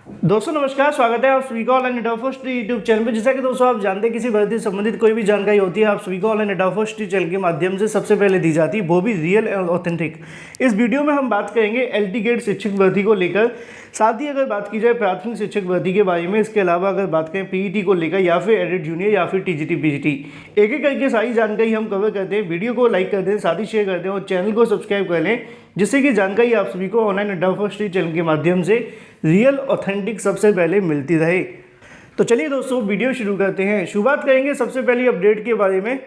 दोस्तों नमस्कार, स्वागत है आप सभी का online net first YouTube channel पे। जैसा कि दोस्तों आप जानते हैं किसी भर्ती से संबंधित कोई भी जानकारी होती है आप सभी को ऑनलाइन नेट फर्स्ट चैनल के माध्यम से सबसे पहले दी जाती है, वो भी रियल एंड ऑथेंटिक। इस वीडियो में हम बात करेंगे एलटी गेट शिक्षक भर्ती को लेकर, साथ ही अगर बात की जाए प्राथमिक शिक्षक भर्ती के बारे में, इसके अलावा अगर बात करें पीईटी को लेकर या फिर एडिट जूनियर या फिर टीजीटी पीजीटी, एक एक करके सारी जानकारी हम कवर करते हैं। वीडियो को लाइक कर दें, साथ ही शेयर कर दें और चैनल को सब्सक्राइब कर लें, जिससे कि जानकारी आप सभी को ऑनलाइन नेट फर्स्ट चैनल के माध्यम से रियल ऑथेंटिक सबसे पहले मिलती रहे। तो चलिए दोस्तों वीडियो शुरू करते हैं। शुरुआत करेंगे सबसे पहले अपडेट के बारे में,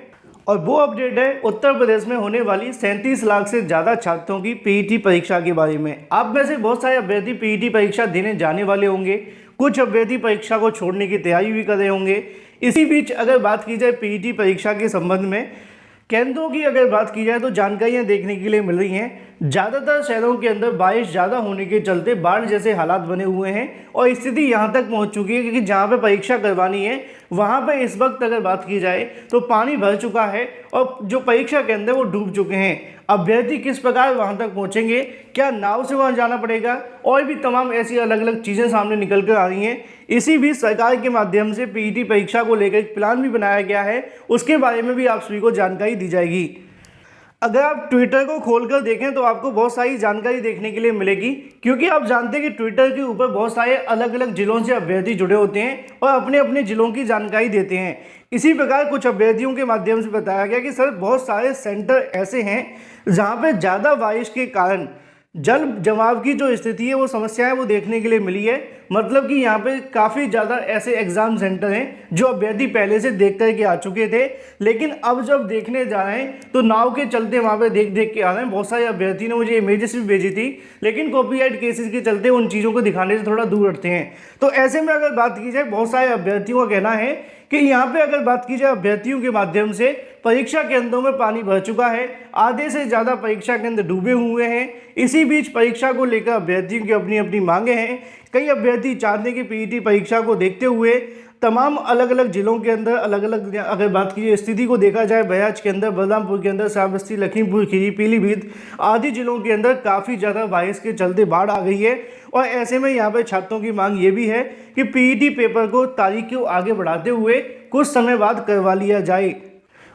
और वो अपडेट है उत्तर प्रदेश में होने वाली 37 लाख से ज़्यादा छात्रों की पीईटी परीक्षा के बारे में। आप में से बहुत सारे अभ्यर्थी पीईटी परीक्षा देने जाने वाले होंगे, कुछ अभ्यर्थी परीक्षा को छोड़ने की तैयारी भी कर रहे होंगे। इसी बीच अगर बात की जाए पीईटी परीक्षा के संबंध में केंद्रों की अगर बात की जाए तो जानकारियां देखने के लिए मिल रही हैं। ज़्यादातर शहरों के अंदर बारिश ज़्यादा होने के चलते बाढ़ जैसे हालात बने हुए हैं और स्थिति यहां तक पहुंच चुकी है कि जहां पे परीक्षा करवानी है वहां पे इस वक्त अगर बात की जाए तो पानी भर चुका है और जो परीक्षा केंद्र वो डूब चुके हैं। अभ्यर्थी किस प्रकार वहां तक पहुंचेंगे, क्या नाव से वहां जाना पड़ेगा, और भी तमाम ऐसी अलग अलग चीज़ें सामने निकल कर आ रही हैं। इसी बीच सरकार के माध्यम से पीईटी परीक्षा को लेकर एक प्लान भी बनाया गया है, उसके बारे में भी आप सभी को जानकारी दी जाएगी। अगर आप ट्विटर को खोलकर देखें तो आपको बहुत सारी जानकारी देखने के लिए मिलेगी, क्योंकि आप जानते हैं कि ट्विटर के ऊपर बहुत सारे अलग अलग जिलों से अभ्यर्थी जुड़े होते हैं और अपने अपने जिलों की जानकारी देते हैं। इसी प्रकार कुछ अभ्यर्थियों के माध्यम से बताया गया कि सर बहुत सारे सेंटर ऐसे हैं जहाँ पे ज़्यादा बारिश के कारण जल जमाव की जो स्थिति है वो समस्याएं वो देखने के लिए मिली है। मतलब कि यहाँ पे काफ़ी ज़्यादा ऐसे एग्ज़ाम सेंटर हैं जो अभ्यर्थी पहले से देख कर के आ चुके थे, लेकिन अब जब देखने जा रहे हैं तो नाव के चलते वहाँ पे देख देख के आ रहे हैं। बहुत सारे अभ्यर्थी ने मुझे इमेजेस भी भेजी थी, लेकिन कॉपीराइट केसेस के चलते उन चीज़ों को दिखाने से थोड़ा दूर हटते हैं। तो ऐसे में अगर बात की जाए बहुत सारे अभ्यर्थियों का कहना है कि यहाँ पे अगर बात की जाए अभ्यर्थियों के माध्यम से परीक्षा केंद्रों में पानी भर चुका है, आधे से ज़्यादा परीक्षा केंद्र डूबे हुए हैं। इसी बीच परीक्षा को लेकर अभ्यर्थियों की अपनी अपनी मांगे हैं। कई अभ्यर्थी चाहते हैं कि पीईटी परीक्षा को देखते हुए तमाम अलग अलग जिलों के अंदर अलग अलग, अगर बात की जाए स्थिति को देखा जाए, बयाज के अंदर, बलरामपुर के अंदर, श्रावस्ती, लखीमपुर खीरी, पीलीभीत आदि जिलों के अंदर काफ़ी ज़्यादा बारिश के चलते बाढ़ आ गई है। और ऐसे में यहाँ पर छात्रों की मांग ये भी है कि पीईटी पेपर को तारीख को आगे बढ़ाते हुए कुछ समय बाद करवा लिया जाए।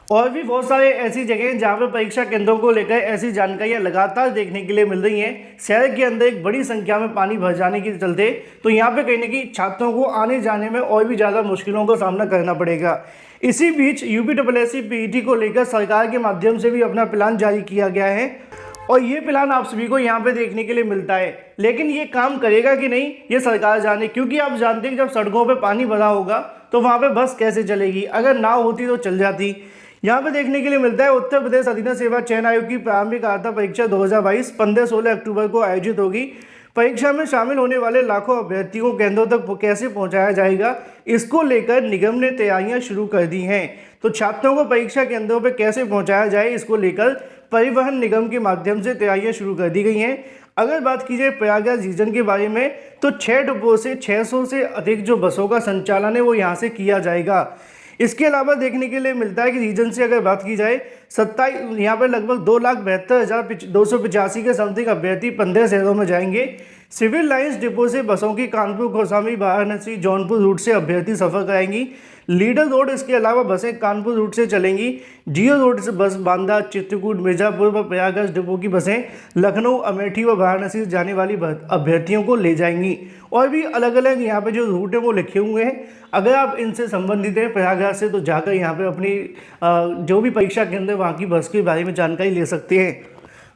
और भी बहुत सारे ऐसी जगह हैं जहाँ पर परीक्षा केंद्रों को लेकर ऐसी जानकारियाँ लगातार देखने के लिए मिल रही हैं। शहर के अंदर एक बड़ी संख्या में पानी भर जाने के चलते तो यहाँ पे कहीं ना कहीं छात्रों को आने जाने में और भी ज़्यादा मुश्किलों का सामना करना पड़ेगा। इसी बीच यूपीएससी पीईटी को लेकर सरकार के माध्यम से भी अपना प्लान जारी किया गया है और ये प्लान आप सभी को यहाँ पे देखने के लिए मिलता है। लेकिन ये काम करेगा कि नहीं ये सरकार जाने, क्योंकि आप जानते हैं कि जब सड़कों पे पानी भरा होगा तो वहाँ पे बस कैसे चलेगी, अगर नाव होती तो चल जाती। यहाँ पे देखने के लिए मिलता है उत्तर प्रदेश अधीनस्थ सेवा चयन आयोग की प्रारंभिक अर्हता परीक्षा 2022 15-16 अक्टूबर को आयोजित होगी। परीक्षा में शामिल होने वाले लाखों अभ्यर्थियों को केंद्रों तक कैसे पहुंचाया जाएगा, इसको लेकर निगम ने तैयारियां शुरू कर दी हैं। तो छात्रों को परीक्षा केंद्रों पर कैसे पहुंचाया जाए, इसको लेकर परिवहन निगम के माध्यम से तैयारियां शुरू कर दी गई हैं। अगर बात की जाए प्रयागराज रीजन के बारे में तो 6 डिपो से 600 से अधिक जो बसों का संचालन है वो यहाँ से किया जाएगा। इसके अलावा देखने के लिए मिलता है कि रीजन से अगर बात की जाए 27 यहाँ पर लगभग 2,72,285 के समथिंग अभ्यर्थी 15 शहरों में जाएंगे। सिविल लाइंस डिपो से बसों की कानपुर, कौशाम्बी, वाराणसी, जौनपुर रूट से अभ्यर्थी सफर कराएंगी। लीडर रोड इसके अलावा बसें कानपुर रूट से चलेंगी। जियो रोड से बस बांदा, चित्रकूट, मिर्जापुर व प्रयागराज डिपो की बसें लखनऊ, अमेठी व वाराणसी से जाने वाली अभ्यर्थियों को ले जाएंगी। और भी अलग अलग यहाँ पे जो रूट है वो लिखे हुए हैं। अगर आप इनसे संबंधित हैं प्रयागराज से तो जाकर यहाँ पे अपनी जो भी परीक्षा केंद्र है वहाँ की बस के बारे में जानकारी ले सकते हैं।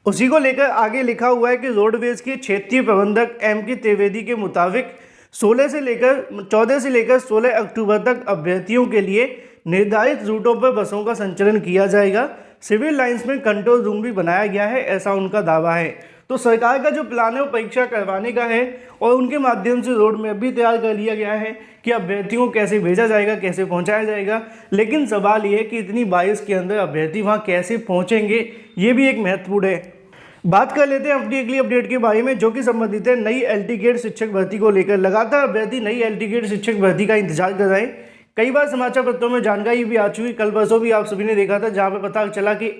उसी को लेकर आगे लिखा हुआ है कि रोडवेज के क्षेत्रीय प्रबंधक M.K. त्रिवेदी के मुताबिक 14 से लेकर 16 अक्टूबर तक अभ्यर्थियों के लिए निर्धारित रूटों पर बसों का संचालन किया जाएगा। सिविल लाइंस में कंट्रोल रूम भी बनाया गया है, ऐसा उनका दावा है। तो सरकार का जो प्लान है वो परीक्षा करवाने का है और उनके माध्यम से रोड मैप भी तैयार कर लिया गया है कि अभ्यर्थियों को कैसे भेजा जाएगा, कैसे पहुंचाया जाएगा। लेकिन सवाल ये है कि इतनी बारिश के अंदर अभ्यर्थी वहाँ कैसे पहुँचेंगे, ये भी एक महत्वपूर्ण है। बात कर लेते हैं अपनी अगली अपडेट के बारे में, जो कि संबंधित है नई एलटी गेट शिक्षक भर्ती को लेकर। लगातार अभ्यर्थी नई एलटी गेट शिक्षक भर्ती का इंतजार कर रहे हैं। कई बार समाचार पत्रों में जानकारी भी आ चुकी, कल परसों भी आप सभी ने देखा था, जहाँ पे पता चला कि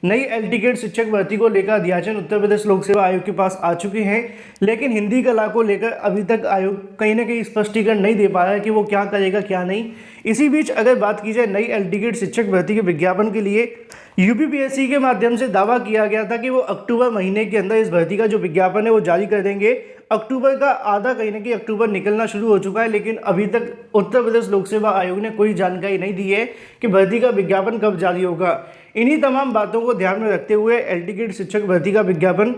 नई एल टिकट शिक्षक भर्ती को लेकर अध्याचन उत्तर प्रदेश लोक सेवा आयोग के पास आ चुके हैं, लेकिन हिंदी कला को लेकर अभी तक आयोग कहीं ना कहीं स्पष्टीकरण नहीं दे पा रहा है कि वो क्या करेगा क्या नहीं। इसी बीच अगर बात की जाए नई एल टिकट शिक्षक भर्ती के विज्ञापन के लिए यूपीपीएससी के माध्यम से दावा किया गया था कि वो अक्टूबर महीने के अंदर इस भर्ती का जो विज्ञापन है वो जारी कर देंगे। अक्टूबर का आधा कहीं ना कहीं अक्टूबर निकलना शुरू हो चुका है, लेकिन अभी तक उत्तर प्रदेश लोक सेवा आयोग ने कोई जानकारी नहीं दी है कि भर्ती का विज्ञापन कब जारी होगा। इन्हीं तमाम बातों को ध्यान में रखते हुए एल टिकट शिक्षक भर्ती का विज्ञापन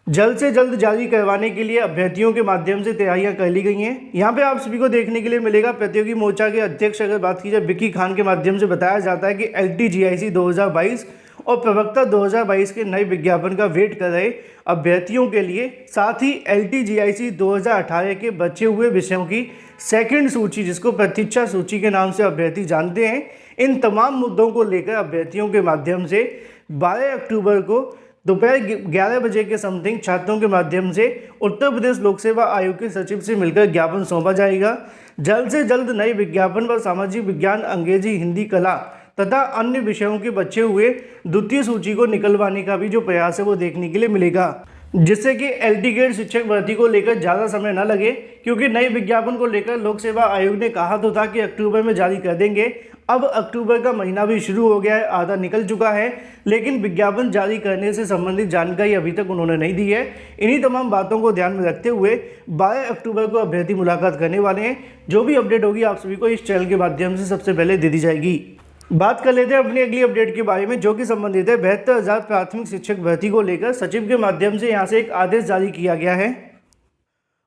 जल्द से जल्द जारी करवाने के लिए अभ्यर्थियों के माध्यम से तैयारियां कर ली गई हैं। यहाँ पे आप सभी को देखने के लिए मिलेगा प्रतियोगी मोर्चा के अध्यक्ष अगर बात की जाए विक्की खान के माध्यम से बताया जाता है कि LTGIC 2022 और प्रवक्ता 2022 के नए विज्ञापन का वेट कर रहे अभ्यर्थियों के लिए, साथ ही LTGIC 2018 के बचे हुए विषयों की सेकंड सूची जिसको प्रतीक्षा सूची के नाम से अभ्यर्थी जानते हैं, इन तमाम मुद्दों को लेकर अभ्यर्थियों के माध्यम से 12 अक्टूबर को दोपहर 11 बजे के समथिंग छात्रों के माध्यम से उत्तर प्रदेश लोक सेवा आयोग के सचिव से मिलकर ज्ञापन सौंपा जाएगा। जल्द से जल्द नए विज्ञापन पर सामाजिक विज्ञान, अंग्रेजी, हिंदी, कला तथा अन्य विषयों के बचे हुए द्वितीय सूची को निकलवाने का भी जो प्रयास है वो देखने के लिए मिलेगा, जिससे कि एल टिकट शिक्षक भर्ती को लेकर ज़्यादा समय न लगे, क्योंकि नए विज्ञापन को लेकर लोक सेवा आयोग ने कहा तो था कि अक्टूबर में जारी कर देंगे। अब अक्टूबर का महीना भी शुरू हो गया है, आधा निकल चुका है, लेकिन विज्ञापन जारी करने से संबंधित जानकारी अभी तक उन्होंने नहीं दी है। इन्हीं तमाम बातों को ध्यान में रखते हुए 12 अक्टूबर को अभ्यर्थी मुलाकात करने वाले हैं। जो भी अपडेट होगी आप सभी को इस चैनल के माध्यम से सबसे पहले दे दी जाएगी। बात कर लेते हैं अपनी अगली अपडेट के बारे में, जो कि संबंधित है 72,000 प्राथमिक शिक्षक भर्ती को लेकर सचिव के माध्यम से यहाँ से एक आदेश जारी किया गया है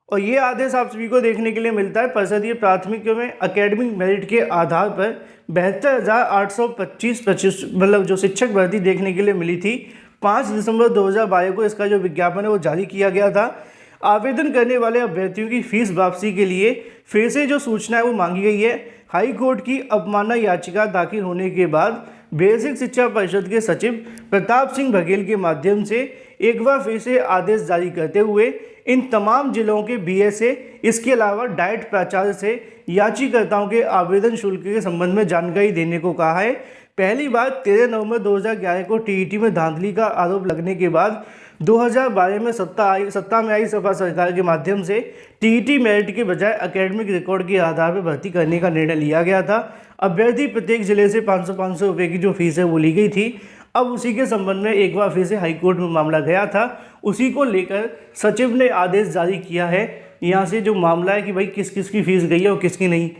और ये आदेश आप सभी को देखने के लिए मिलता है परिषदीय प्राथमिक में एकेडमिक मेरिट के आधार पर 72,825 मतलब जो शिक्षक भर्ती देखने के लिए मिली थी 5 दिसंबर 2022 को इसका जो विज्ञापन है वो जारी किया गया था। आवेदन करने वाले अभ्यर्थियों की फीस वापसी के लिए फिर से जो सूचना है वो मांगी गई है। हाई कोर्ट की अवमानना याचिका दाखिल होने के बाद बेसिक शिक्षा परिषद के सचिव प्रताप सिंह बघेल के माध्यम से एक बार फिर से आदेश जारी करते हुए इन तमाम जिलों के BSA इसके अलावा डाइट प्राचार्य से याचिकाकर्ताओं के आवेदन शुल्क के संबंध में जानकारी देने को कहा है। पहली बार 13 नवंबर 2011 को TET में धांधली का आरोप लगने के बाद 2012 में सत्ता में आई सपा सरकार के माध्यम से TET मेरिट के बजाय एकेडमिक रिकॉर्ड के आधार पर भर्ती करने का निर्णय लिया गया था। अभ्यर्थी प्रत्येक जिले से 500 रुपये की जो फीस है वो ली गई थी। अब उसी के संबंध में एक बार फिर से हाईकोर्ट में मामला गया था, उसी को लेकर सचिव ने आदेश जारी किया है। यहाँ से जो मामला है कि भाई किस किस की फीस गई है और किसकी नहीं।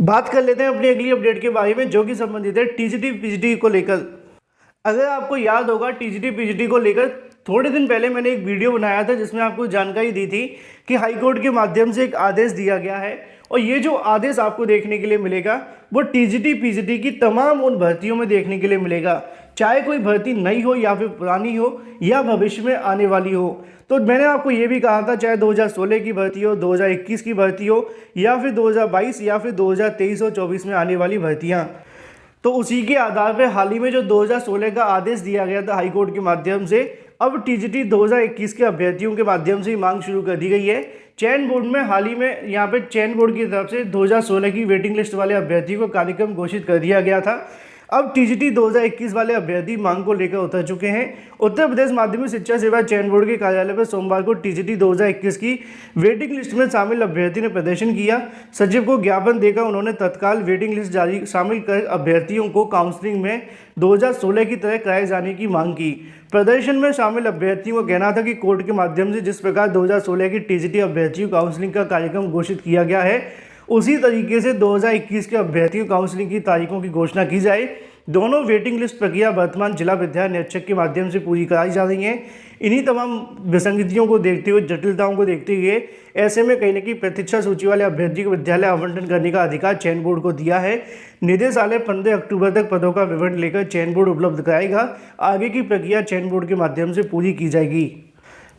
बात कर लेते हैं अपनी अगली अपडेट के बारे में, जो कि संबंधित है TGT PGT को लेकर। अगर आपको याद होगा TGT PGT को लेकर थोड़े दिन पहले मैंने एक वीडियो बनाया था जिसमें आपको जानकारी दी थी कि हाईकोर्ट के माध्यम से एक आदेश दिया गया है और ये जो आदेश आपको देखने के लिए मिलेगा वो TGT PGT की तमाम उन भर्तियों में देखने के लिए मिलेगा, चाहे कोई भर्ती नई हो या फिर पुरानी हो या भविष्य में आने वाली हो। तो मैंने आपको ये भी कहा था चाहे 2016 की भर्ती हो, 2021 की भर्ती हो या फिर 2022 या फिर 2023 और 24 में आने वाली भर्तियाँ, तो उसी के आधार पर हाल ही में जो 2016 का आदेश दिया गया था हाईकोर्ट के माध्यम से, अब TGT 2021 के अभ्यर्थियों के माध्यम से मांग शुरू कर दी गई है। चयन बोर्ड में हाल ही में यहाँ पे चयन बोर्ड की तरफ से 2016 की वेटिंग लिस्ट वाले अभ्यर्थी को कार्यक्रम घोषित कर दिया गया था। अब TGT 2021 वाले अभ्यर्थी मांग को लेकर उतर चुके हैं। उत्तर प्रदेश माध्यमिक शिक्षा सेवा चयन बोर्ड के कार्यालय पर सोमवार को TGT 2021 की वेटिंग लिस्ट में शामिल अभ्यर्थी ने प्रदर्शन किया। सचिव को ज्ञापन देकर उन्होंने तत्काल वेटिंग लिस्ट जारी शामिल कर अभ्यर्थियों को काउंसलिंग में 2016 की तरह कराए जाने की मांग की। प्रदर्शन में शामिल अभ्यर्थियों का कहना था कि कोर्ट के माध्यम से जिस प्रकार 2016 की TGT अभ्यर्थियों काउंसलिंग का कार्यक्रम घोषित किया गया है, उसी तरीके से 2021 के अभ्यर्थियों काउंसलिंग की तारीखों की घोषणा की जाए। दोनों वेटिंग लिस्ट प्रक्रिया वर्तमान जिला विद्यालय निरीक्षक के माध्यम से पूरी कराई जा रही है। इन्हीं तमाम विसंगतियों को देखते हुए, जटिलताओं को देखते हुए ऐसे में कहीं न कहीं प्रतीक्षा सूची वाले अभ्यर्थी को विद्यालय आवंटन करने का अधिकार चयन बोर्ड को दिया है। निदेशालय 15 अक्टूबर तक पदों का विवरण लेकर चयन बोर्ड उपलब्ध कराएगा। आगे की प्रक्रिया चयन बोर्ड के माध्यम से पूरी की जाएगी।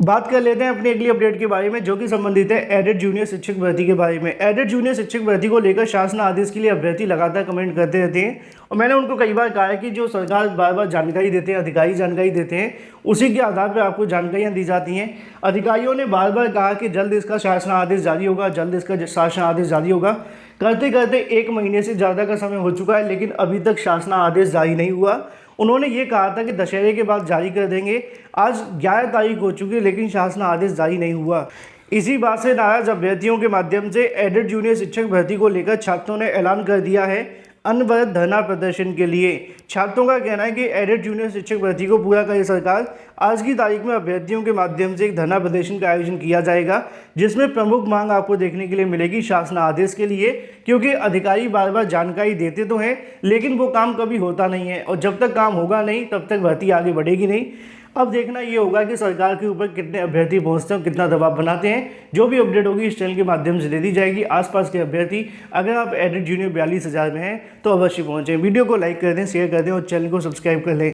बात कर लेते हैं अपनी अगली अपडेट के बारे में, जो कि संबंधित है एडेड जूनियर शिक्षक भर्ती के बारे में। एडेड जूनियर शिक्षक भर्ती को लेकर शासन आदेश के लिए अभ्यर्थी लगातार कमेंट करते रहते हैं और मैंने उनको कई बार कहा है कि जो सरकार बार बार जानकारी देते हैं, अधिकारी जानकारी देते हैं, उसी के आधार पर आपको जानकारियाँ दी जाती हैं। अधिकारियों ने बार बार कहा कि जल्द इसका शासन आदेश जारी होगा, जल्द इसका शासन आदेश जारी होगा। करते करते 1 महीने से ज़्यादा का समय हो चुका है, लेकिन अभी तक शासन आदेश जारी नहीं हुआ उन्होंने ये कहा था कि दशहरे के बाद जारी कर देंगे। आज 11 तारीख हो चुकी है लेकिन शासन आदेश जारी नहीं हुआ। इसी बात से नाराज अभ्यर्थियों के माध्यम से एडेड जूनियर शिक्षक भर्ती को लेकर छात्रों ने ऐलान कर दिया है अनवरत धरना प्रदर्शन के लिए। छात्रों का कहना है कि एडेड जूनियर शिक्षक भर्ती को पूरा करे सरकार। आज की तारीख में अभ्यर्थियों के माध्यम से एक धरना प्रदर्शन का आयोजन किया जाएगा, जिसमें प्रमुख मांग आपको देखने के लिए मिलेगी शासन आदेश के लिए, क्योंकि अधिकारी बार बार जानकारी देते तो हैं लेकिन वो काम कभी होता नहीं है और जब तक काम होगा नहीं तब तक भर्ती आगे बढ़ेगी नहीं। अब देखना ये होगा कि सरकार के ऊपर कितने अभ्यर्थी पहुंचते हैं, कितना दबाव बनाते हैं। जो भी अपडेट होगी इस चैनल के माध्यम से दे दी जाएगी। आसपास के अभ्यर्थी अगर आप एडेड जूनियर 42,000 में हैं तो अवश्य पहुंचें। वीडियो को लाइक कर दें, शेयर कर दें और चैनल को सब्सक्राइब कर लें।